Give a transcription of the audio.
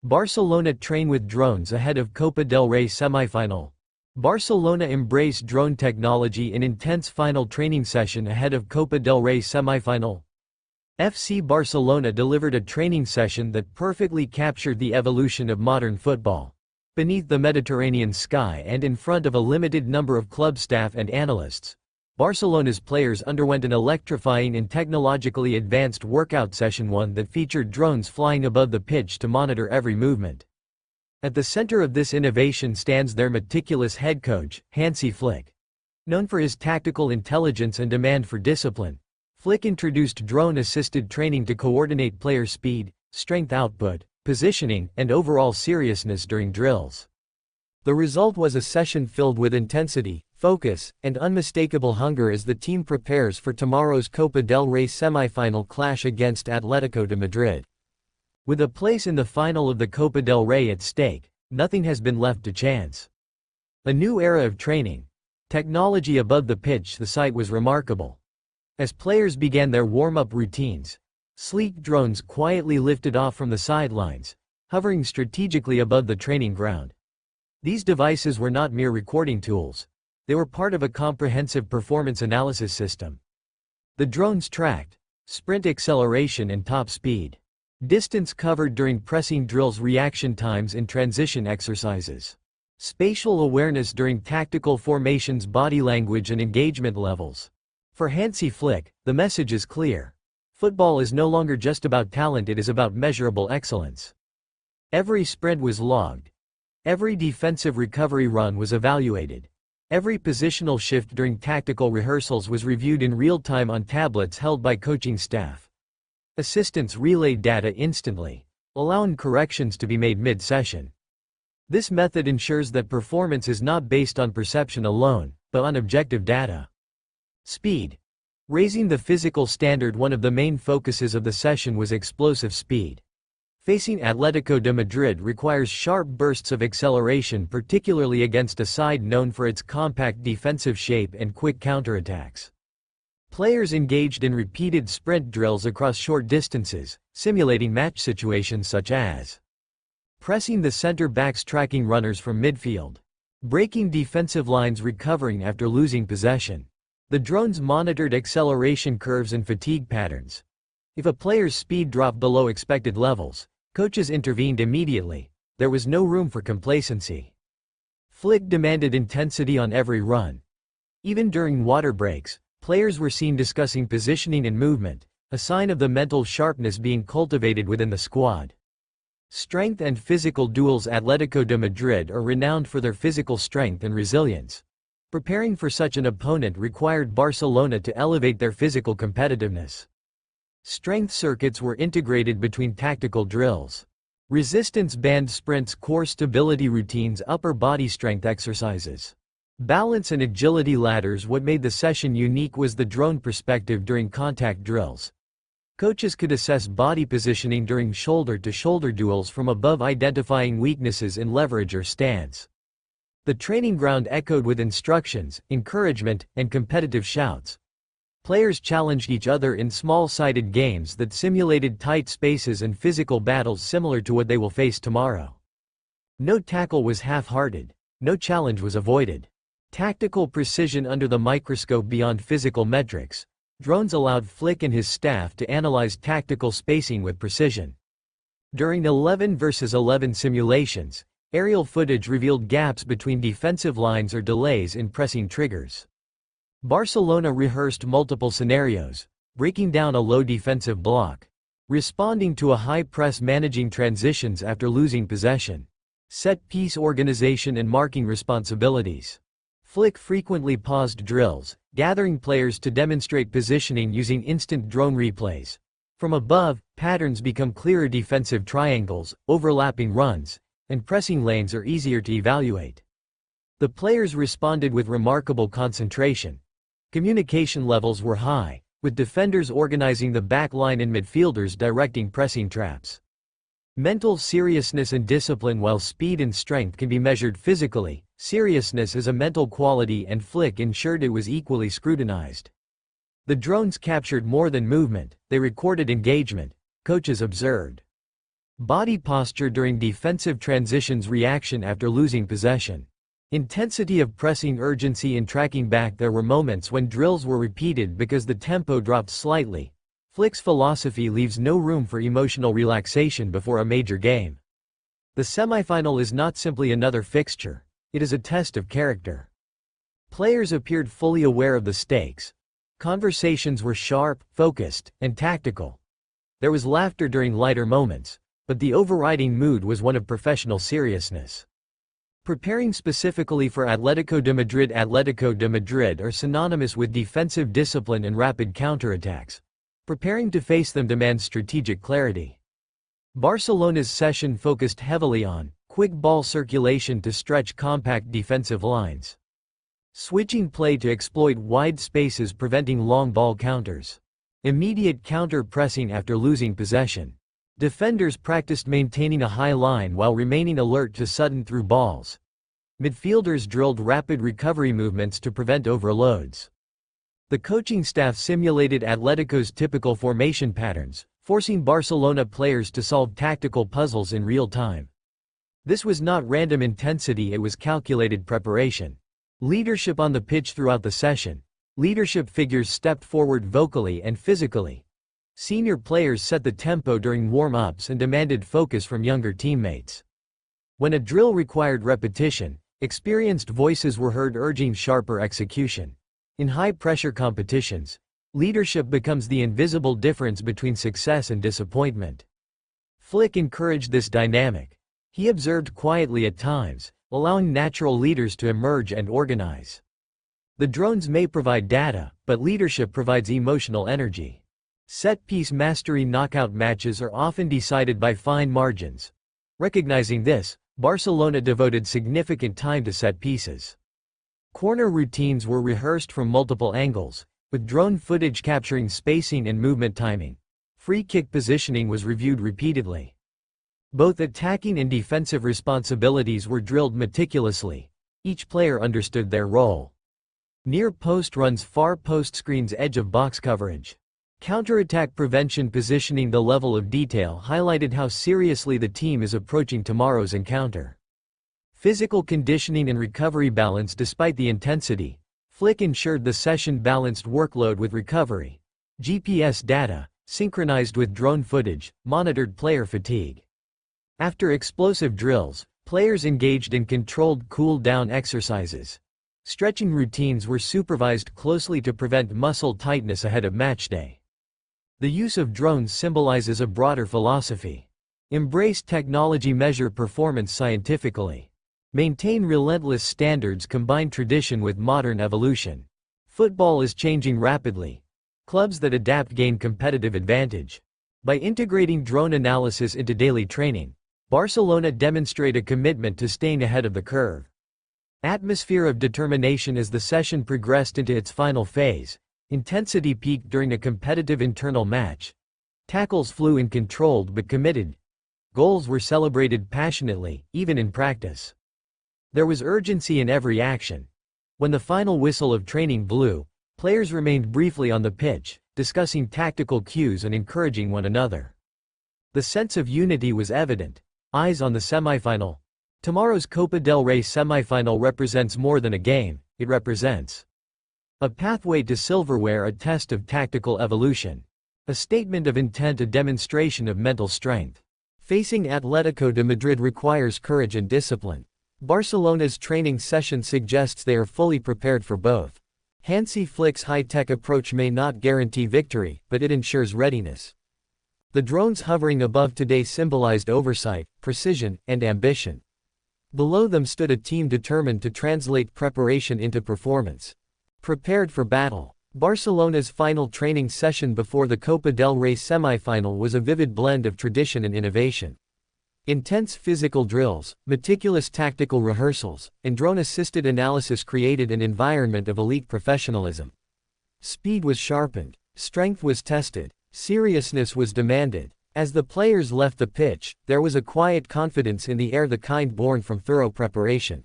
Barcelona train with drones ahead of Copa del Rey semi-final. Barcelona embrace drone technology in intense final training session ahead of Copa del Rey semi-final. FC Barcelona delivered a training session that perfectly captured the evolution of modern football. Beneath the Mediterranean sky and in front of a limited number of club staff and analysts, Barcelona's players underwent an electrifying and technologically advanced workout session, one that featured drones flying above the pitch to monitor every movement. At the center of this innovation stands their meticulous head coach, Hansi Flick. Known for his tactical intelligence and demand for discipline, Flick introduced drone-assisted training to coordinate player speed, strength output, positioning, and overall seriousness during drills. The result was a session filled with intensity, focus, and unmistakable hunger as the team prepares for tomorrow's Copa del Rey semi-final clash against Atletico de Madrid. With a place in the final of the Copa del Rey at stake, nothing has been left to chance. A new era of training. Technology above the pitch. The sight was remarkable. As players began their warm-up routines, sleek drones quietly lifted off from the sidelines, hovering strategically above the training ground. These devices were not mere recording tools. They were part of a comprehensive performance analysis system. The drones tracked sprint acceleration and top speed, distance covered during pressing drills, reaction times in transition exercises, spatial awareness during tactical formations, body language and engagement levels. For Hansi Flick, the message is clear. Football is no longer just about talent, it is about measurable excellence. Every sprint was logged. Every defensive recovery run was evaluated. Every positional shift during tactical rehearsals was reviewed in real time on tablets held by coaching staff. Assistants relayed data instantly, allowing corrections to be made mid-session. This method ensures that performance is not based on perception alone, but on objective data. Speed. Raising the physical standard. One of the main focuses of the session was explosive speed. Facing Atletico de Madrid requires sharp bursts of acceleration, particularly against a side known for its compact defensive shape and quick counterattacks. Players engaged in repeated sprint drills across short distances, simulating match situations such as pressing the center-backs, tracking runners from midfield, breaking defensive lines, recovering after losing possession. The drones monitored acceleration curves and fatigue patterns. If a player's speed dropped below expected levels, coaches intervened immediately. There was no room for complacency. Flick demanded intensity on every run. Even during water breaks, players were seen discussing positioning and movement, a sign of the mental sharpness being cultivated within the squad. Strength and physical duels. Atletico de Madrid are renowned for their physical strength and resilience. Preparing for such an opponent required Barcelona to elevate their physical competitiveness. Strength circuits were integrated between tactical drills. Resistance band sprints, core stability routines, upper body strength exercises. Balance and agility ladders. What made the session unique was the drone perspective during contact drills. Coaches could assess body positioning during shoulder-to-shoulder duels from above, identifying weaknesses in leverage or stance. The training ground echoed with instructions, encouragement, and competitive shouts. Players challenged each other in small-sided games that simulated tight spaces and physical battles similar to what they will face tomorrow. No tackle was half-hearted. No challenge was avoided. Tactical precision under the microscope. Beyond physical metrics, drones allowed Flick and his staff to analyze tactical spacing with precision. During 11 versus 11 simulations, aerial footage revealed gaps between defensive lines or delays in pressing triggers. Barcelona rehearsed multiple scenarios, breaking down a low defensive block, responding to a high press, managing transitions after losing possession, set-piece organization and marking responsibilities. Flick frequently paused drills, gathering players to demonstrate positioning using instant drone replays. From above, patterns become clearer. Defensive triangles, overlapping runs, and pressing lanes are easier to evaluate. The players responded with remarkable concentration. Communication levels were high, with defenders organizing the back line and midfielders directing pressing traps. Mental seriousness and discipline. While speed and strength can be measured physically, seriousness is a mental quality, and Flick ensured it was equally scrutinized. The drones captured more than movement, they recorded engagement, coaches observed. Body posture during defensive transitions, reaction after losing possession. Intensity of pressing, urgency in tracking back. There were moments when drills were repeated because the tempo dropped slightly. Flick's philosophy leaves no room for emotional relaxation before a major game. The semifinal is not simply another fixture, it is a test of character. Players appeared fully aware of the stakes. Conversations were sharp, focused, and tactical. There was laughter during lighter moments, but the overriding mood was one of professional seriousness. Preparing specifically for Atletico de Madrid are synonymous with defensive discipline and rapid counterattacks. Preparing to face them demands strategic clarity. Barcelona's session focused heavily on quick ball circulation to stretch compact defensive lines. Switching play to exploit wide spaces, preventing long ball counters. Immediate counter-pressing after losing possession. Defenders practiced maintaining a high line while remaining alert to sudden through balls. Midfielders drilled rapid recovery movements to prevent overloads. The coaching staff simulated Atletico's typical formation patterns, forcing Barcelona players to solve tactical puzzles in real time. This was not random intensity, it was calculated preparation. Leadership on the pitch. Throughout the session, leadership figures stepped forward vocally and physically. Senior players set the tempo during warm-ups and demanded focus from younger teammates. When a drill required repetition, experienced voices were heard urging sharper execution. In high-pressure competitions, leadership becomes the invisible difference between success and disappointment. Flick encouraged this dynamic. He observed quietly at times, allowing natural leaders to emerge and organize. The drones may provide data, but leadership provides emotional energy. Set-piece mastery. Knockout matches are often decided by fine margins. Recognizing this, Barcelona devoted significant time to set pieces. Corner routines were rehearsed from multiple angles, with drone footage capturing spacing and movement timing. Free kick positioning was reviewed repeatedly. Both attacking and defensive responsibilities were drilled meticulously. Each player understood their role. Near post runs, far post screens, edge of box coverage. Counterattack prevention. Positioning. The level of detail highlighted how seriously the team is approaching tomorrow's encounter. Physical conditioning and recovery balance. Despite the intensity, Flick ensured the session balanced workload with recovery. GPS data, synchronized with drone footage, monitored player fatigue. After explosive drills, players engaged in controlled cool-down exercises. Stretching routines were supervised closely to prevent muscle tightness ahead of matchday. The use of drones symbolizes a broader philosophy. Embrace technology, measure performance scientifically. Maintain relentless standards, combine tradition with modern evolution. Football is changing rapidly. Clubs that adapt gain competitive advantage. By integrating drone analysis into daily training, Barcelona demonstrate a commitment to staying ahead of the curve. Atmosphere of determination. As the session progressed into its final phase, intensity peaked during a competitive internal match. Tackles flew in controlled but committed. Goals were celebrated passionately, even in practice. There was urgency in every action. When the final whistle of training blew, players remained briefly on the pitch, discussing tactical cues and encouraging one another. The sense of unity was evident. Eyes on the semifinal. Tomorrow's Copa del Rey semifinal represents more than a game, it represents a pathway to silverware, a test of tactical evolution, a statement of intent, a demonstration of mental strength. Facing Atletico de Madrid requires courage and discipline. Barcelona's training session suggests they are fully prepared for both. Hansi Flick's high-tech approach may not guarantee victory, but it ensures readiness. The drones hovering above today symbolized oversight, precision, and ambition. Below them stood a team determined to translate preparation into performance. Prepared for battle. Barcelona's final training session before the Copa del Rey semifinal was a vivid blend of tradition and innovation. Intense physical drills, meticulous tactical rehearsals, and drone-assisted analysis created an environment of elite professionalism. Speed was sharpened, strength was tested, seriousness was demanded. As the players left the pitch, there was a quiet confidence in the air, the kind born from thorough preparation.